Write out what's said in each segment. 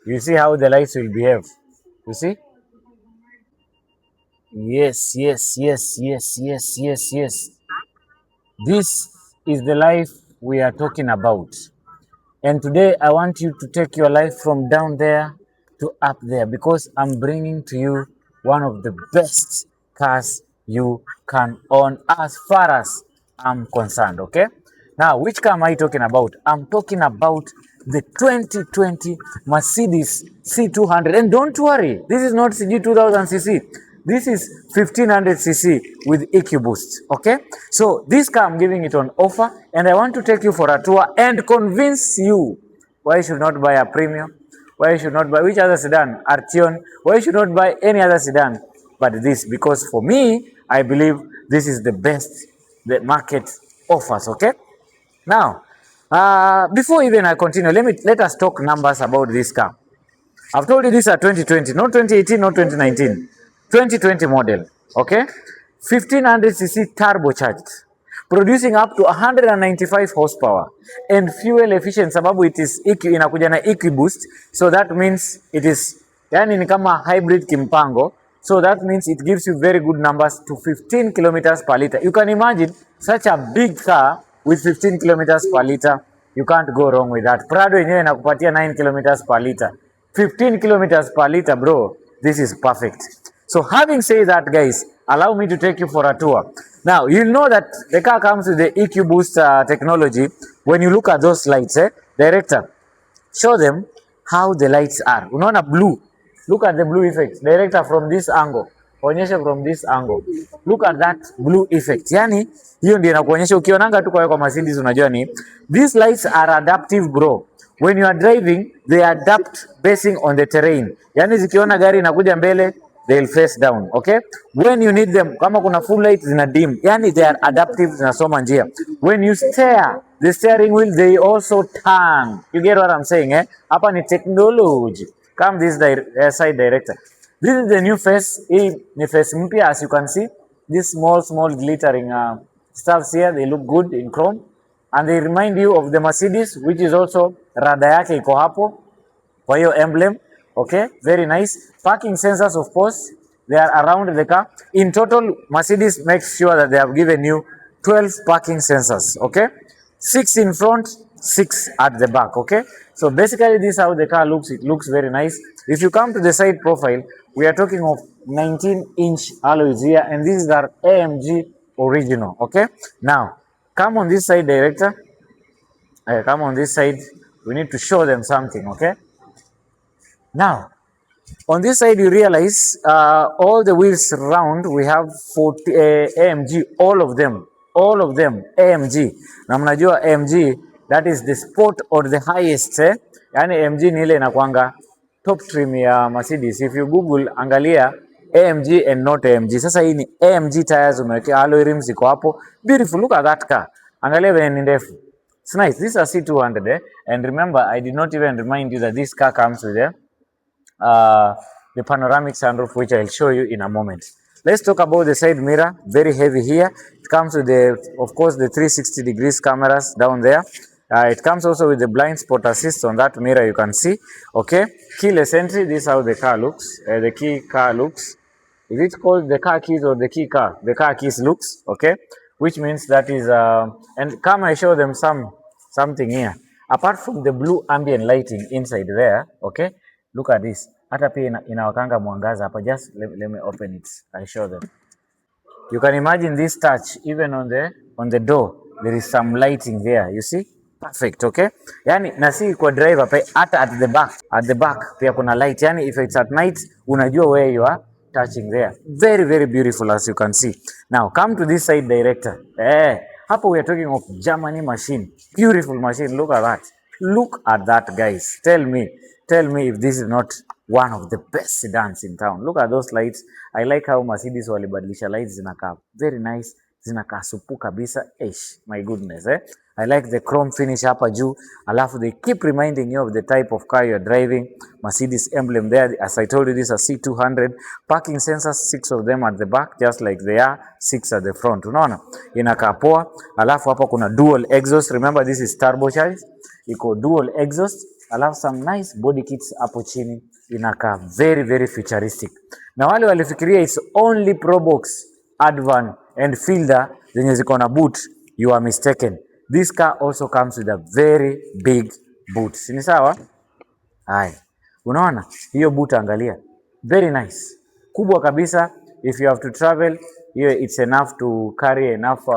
You see how the lights will behave. You see? Yes, yes, yes, yes, yes, yes, yes. This is the life we are talking about. And today I want you to take your life from down there to up there because I'm bringing to you one of the best cars you can own as far as I'm concerned. Okay. Now, which car am I talking about? I'm talking about the 2020 Mercedes C200. And don't worry, this is not CG 2000cc. This is 1500cc with EQ boost. Okay. So this car I'm giving it on offer, and I want to take you for a tour and convince you why you should not buy a premium, why you should not buy which other sedan, Arteon, why you should not buy any other sedan but this, because for me, I believe this is the best the market offers. Okay. Now, before even I continue, let us talk numbers about this car. I've told you these are 2020, not 2018, not 2019. 2020 model, okay? 1500cc turbocharged, producing up to 195 horsepower and fuel efficient, sababu it is inakuja na EQ boost, so that means it is yani ni kama hybrid kimpango, so that means it gives you very good numbers to 15 kilometers per liter. You can imagine such a big car with 15 kilometers per liter. You can't go wrong with that. Prado yenyewe inakupatia 9 kilometers per liter. 15 kilometers per liter, bro. This is perfect. So having said that, guys, allow me to take you for a tour. Now, you'll know that the car comes with the EQ boost technology. When you look at those lights, director, show them how the lights are. Unaona blue. Look at the blue effect. Director, from this angle. Onyesha from this angle. Look at that blue effect. Yani, hiyo ndio inakuonyesha ukionanga tu kwa Mercedes unajua ni these lights are adaptive, bro. When you are driving, they adapt basing on the terrain. Yani zikiona gari inakuja mbele, they'll face down, okay? When you need them, kama kuna full light zina dim. Yani they are adaptive, zinasoma njia. When you steer, the steering wheel, they also turn. You get what I'm saying, eh? Hapa ni technology. Come this side director. This is the new face. Hii ni face mpya, as you can see. These small glittering stuffs here, they look good in chrome. And they remind you of the Mercedes, which is also rada yake iko hapo kwa hiyo emblem. Okay, very nice. Parking sensors, of course, they are around the car. In total, Mercedes makes sure that they have given you 12 parking sensors. Okay, 6 in front, 6 at the back. Okay, so basically this is how the car looks. It looks very nice. If you come to the side profile, we are talking of 19-inch alloys here, and these are AMG original. Okay, now come on this side, director. Come on this side. We need to show them something, okay? Now, on this side, you realize all the wheels round, we have 40 AMG, all of them AMG. Na mnajua AMG, that is the sport or the highest, eh? Yani AMG ni ile inakuanga top trim ya Mercedes. If you Google, angalia AMG and not AMG. Sasa hii ni AMG tires, umewekea alloy rims iko hapo. Beautiful, look at that car. Angalia venye ni ndefu. It's nice. This is a C200, eh? And remember, I did not even remind you that this car comes with the panoramic sunroof, which I'll show you in a moment. Let's talk about the side mirror. Very heavy here. It comes with of course, the 360 degrees cameras down there. It comes also with the blind spot assist on that mirror, you can see. Okay, keyless entry. This is how the car looks. The key car looks. Is it called the car keys or the key car? The car keys looks. Okay, which means that is and come I show them something here. Apart from the blue ambient lighting inside there, okay, look at this. Hata pia inawakanga mwangaza hapa. Just let me open it. I show them. You can imagine this touch even on the door. There is some lighting there. You see? Perfect, okay? Yani na si kwa driver pa hata at the back pia kuna light. Yani if it's at night unajua where you are touching there. Very very beautiful, as you can see. Now come to this side, director. Hapo we are talking of Germany machine. Beautiful machine. Look at that. Look at that, guys. Tell me if this is not one of the best sedans in town. Look at those lights. I like how Mercedes walibadilisha lights zinakaa very nice, zinakaa supu kabisa. My goodness, eh? I like the chrome finish hapa juu. Alafu they keep reminding you of the type of car you're driving. Mercedes emblem there. As I told you, this is a C200. Parking sensors, 6 of them at the back, just like they are 6 at the front. Unaona? Inakaa poa. Alafu hapa kuna dual exhaust. Remember, this is turbocharged. Iko dual exhaust. alafu some nice body kits hapo chini, inakaa very very futuristic. Na wale walifikiria it's only Probox, Advan and Fielder zenye ziko na boot, you are mistaken. This car also comes with a very big boot. Si sawa? Haya, unaona hiyo boot, angalia, very nice, kubwa kabisa. If you have to travel, hiyo it's enough to carry enough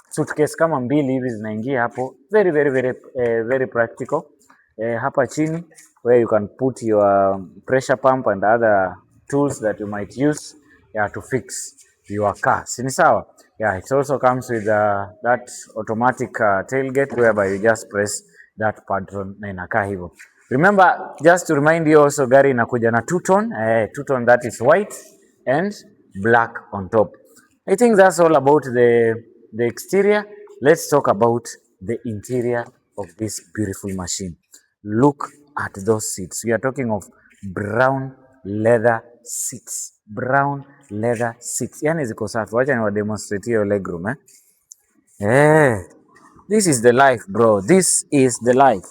suitcase kama mbili hivi zinaingia hapo, very very very very practical. Hapa chini where you can put your pressure pump and other tools that you might use to fix your car. Si sawa? Yeah, it also comes with that automatic tailgate whereby you just press that button na inakaa hivyo. Remember, just to remind you also, gari inakuja na two-tone that is white and black on top. I think that's all about the exterior. Let's talk about the interior of this beautiful machine. Look at those seats. We are talking of brown leather seats. Brown leather seats. Yani ziko safi. Wacha niwa demonstrate hiyo legroom This is the life, bro. This is the life.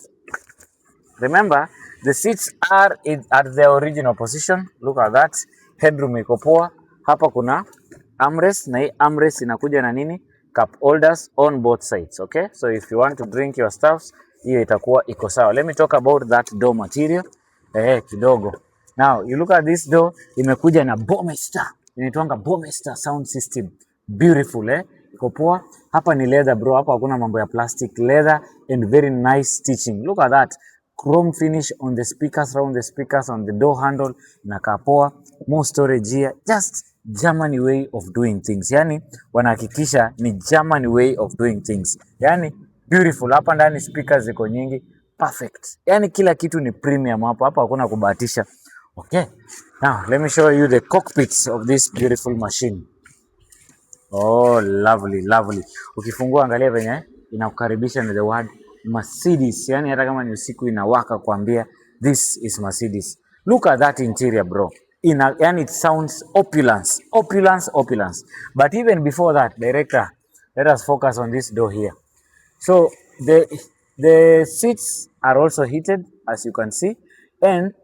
Remember, the seats are at their original position. Look at that. Headroom iko poa. Hapa kuna armrest, na hii armrest inakuja na nini? Cup holders on both sides, okay? So if you want to drink your stuffs, hiyo itakuwa iko sawa. Let me talk about that door material. Kidogo. Now, you look at this door, imekuja na Bomester. Inaitwanga Bomester sound system. Beautiful, iko poa. Hapa ni leather, bro. Hapa hakuna mambo ya plastic. Leather and very nice stitching. Look at that. Chrome finish on the speakers, around the speakers, on the door handle, inakaa poa. More storage here. Just German way of doing things. Yani wanahakikisha ni German way of doing things. Yani beautiful. Hapa ndani speakers ziko nyingi. Perfect. Yani kila kitu ni premium hapa. Hapa hakuna kubahatisha. Okay. Now, let me show you the cockpits of this beautiful machine. Oh, lovely, lovely. Ukifungua angalia venye inakukaribisha na the word Mercedes. Yani hata kama ni usiku inawaka kuambia this is Mercedes. Look at that interior, bro. And it sounds opulence. Opulence. But even before that, director, let us focus on this door here. So the seats are also heated, as you can see, and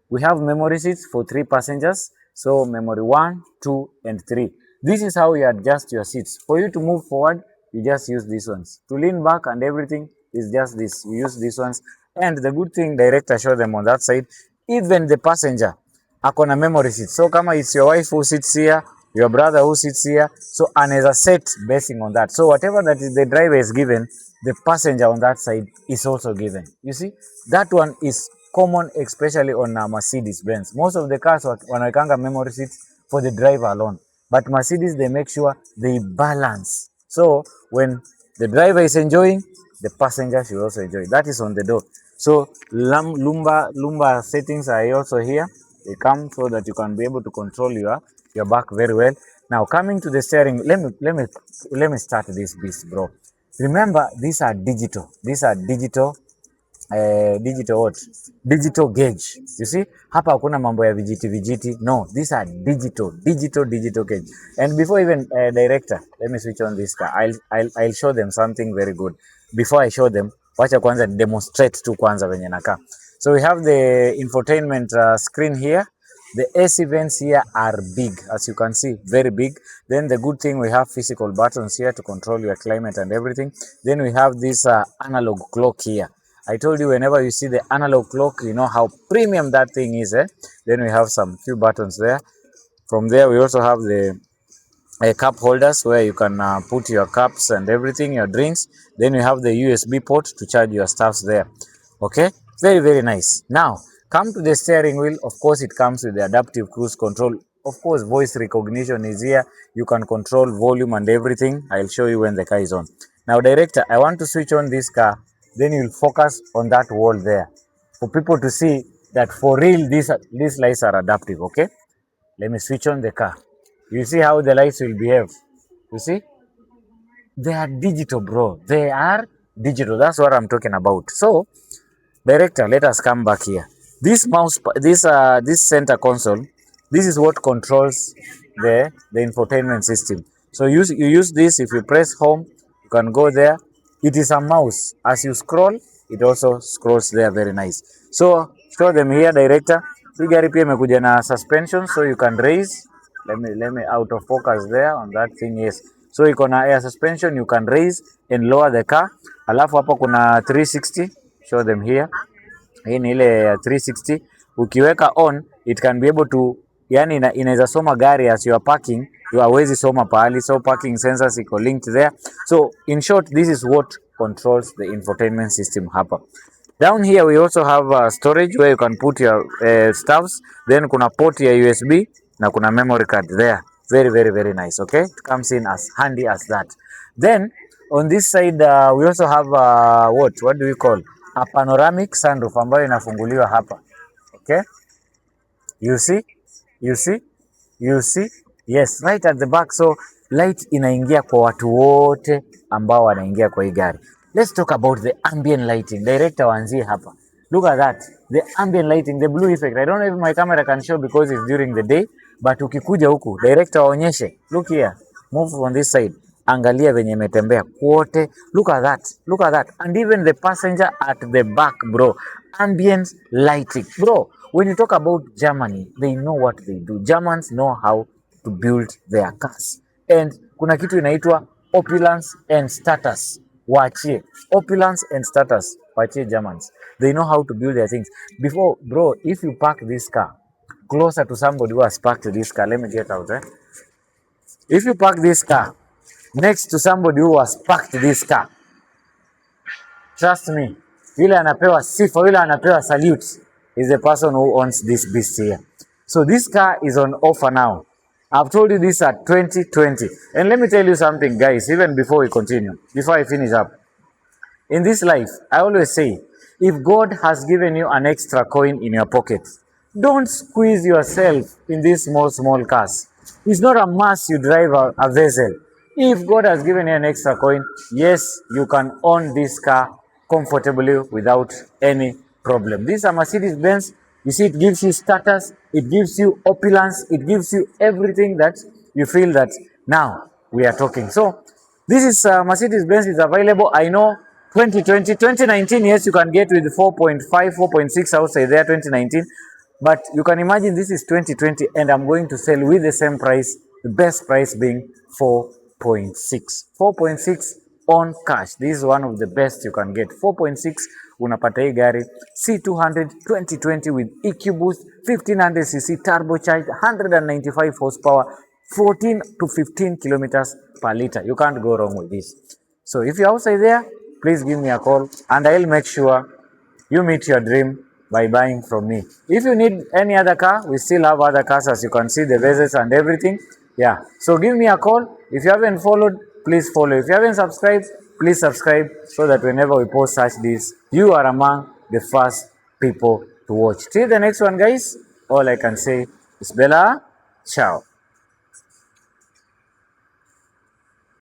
we have memory seats for 3 passengers. So memory 1, 2, and 3. This is how you adjust your seats. For you to move forward, you just use these ones. To lean back and everything is just this. You use these ones. And the good thing, director show them on that side, even the passenger akona memory seat. So kama it's your wife who sits here, your brother who sits here, so another set basing on that. So whatever that the driver is given, the passenger on that side is also given. You see, that one is common, especially on Mercedes Benz. Most of the cars wanawekanga memory seats for the driver alone, but Mercedes, they make sure they balance. So when the driver is enjoying, the passenger should also enjoy. That is on the door. So lumbar settings are also here. They come so that you can be able to control your back very well. Now coming to the steering, let me start this beast, bro. Remember, these are digital. These are digital what? Digital gauge. You see, hapa hakuna mambo ya vijiti. No, these are digital gauge. And before even director, let me switch on this car. I'll show them something very good. Before I show them, wacha kwanza demonstrate tu kwanza venye nakaa. So we have the infotainment screen here. The AC vents here are big, as you can see, very big. Then the good thing, we have physical buttons here to control your climate and everything. Then we have this analog clock here. I told you, whenever you see the analog clock, you know how premium that thing is. Then we have some few buttons there. From there, we also have the cup holders where you can put your cups and everything, your drinks. Then you have the USB port to charge your stuffs there. Okay, very, very nice. Now, come to the steering wheel. Of course, it comes with the adaptive cruise control. Of course, voice recognition is here. You can control volume and everything. I'll show you when the car is on. Now, director, I want to switch on this car. Then you'll focus on that wall there for people to see that for real, these lights are adaptive, okay? Let me switch on the car. You see how the lights will behave. You see? They are digital, bro. They are digital. That's what I'm talking about. So, director, let us come back here. This mouse, this center console, this is what controls the infotainment system. So you use this. If you press home, you can go there. It is a mouse. As you scroll, it also scrolls there very nice. So show them here director. Hii gari pia imekuja na suspension, so you can raise. Let me out of focus there on that thing. Yes, so iko na air suspension, you can raise and lower the car. Alafu hapa kuna 360, show them here. Hii ni ile 360, ukiweka on it can be able to, yani inaweza soma gari as you are parking, you hawezi soma pahali, so parking sensors iko linked there. So in short, this is what controls the infotainment system hapa. Down here we also have storage where you can put your stuffs, then kuna port ya USB na kuna memory card there. Very nice. Okay, it comes in as handy as that. Then on this side we also have what do we call a panoramic sunroof ambayo inafunguliwa hapa. Okay, you see, yes, right at the back. So light inaingia kwa watu wote ambao wanaingia kwa hii gari. Let's talk about the ambient lighting. Director waanzie hapa. Look at that, the ambient lighting, the blue effect. I don't know if my camera can show because it's during the day, but ukikuja huku director waonyeshe. Look here, move on this side. Angalia venye imetembea kwote. Look at that. And even the passenger at the back, bro. Ambient lighting. Bro, when you talk about Germany, they know what they do. Germans know how to build their cars. And kuna kitu inaitwa opulence and status. Waachie. Opulence and status. Waachie Germans. They know how to build their things. Before, bro, if you park this car closer to somebody who has parked this car, let me get out, If you park this car next to somebody who has parked this car, trust me, yule anapewa sifa, yule anapewa salute is the person who owns this beast here. So this car is on offer now. I've told you this at 2020. And let me tell you something, guys, even before we continue, before I finish up. In this life, I always say, if God has given you an extra coin in your pocket, don't squeeze yourself in these small cars. It's not a must you drive a vessel. If God has given you an extra coin, yes, you can own this car comfortably without any problem. This is a Mercedes-Benz. You see, it gives you status, it gives you opulence, it gives you everything that you feel that now we are talking. So this is Mercedes-Benz is available. I know 2020, 2019, yes, you can get with 4.5, 4.6 outside there, 2019. But you can imagine this is 2020 and I'm going to sell with the same price, the best price being 4.6. 4.6 on cash. This is one of the best you can get. 4.6 unapata hii gari C200 2020 with EQ boost, 1500cc turbocharged, 195 horsepower, 14 to 15 kilometers per liter. You can't go wrong with this. So if you're outside there, please give me a call and I'll make sure you meet your dream by buying from me. If you need any other car, we still have other cars, as you can see, the vessels and everything. Yeah, so give me a call. If you haven't followed, please follow. If you haven't subscribed, please subscribe so that whenever we post such this, you are among the first people to watch. Till the next one, guys, all I can say is Bella, ciao.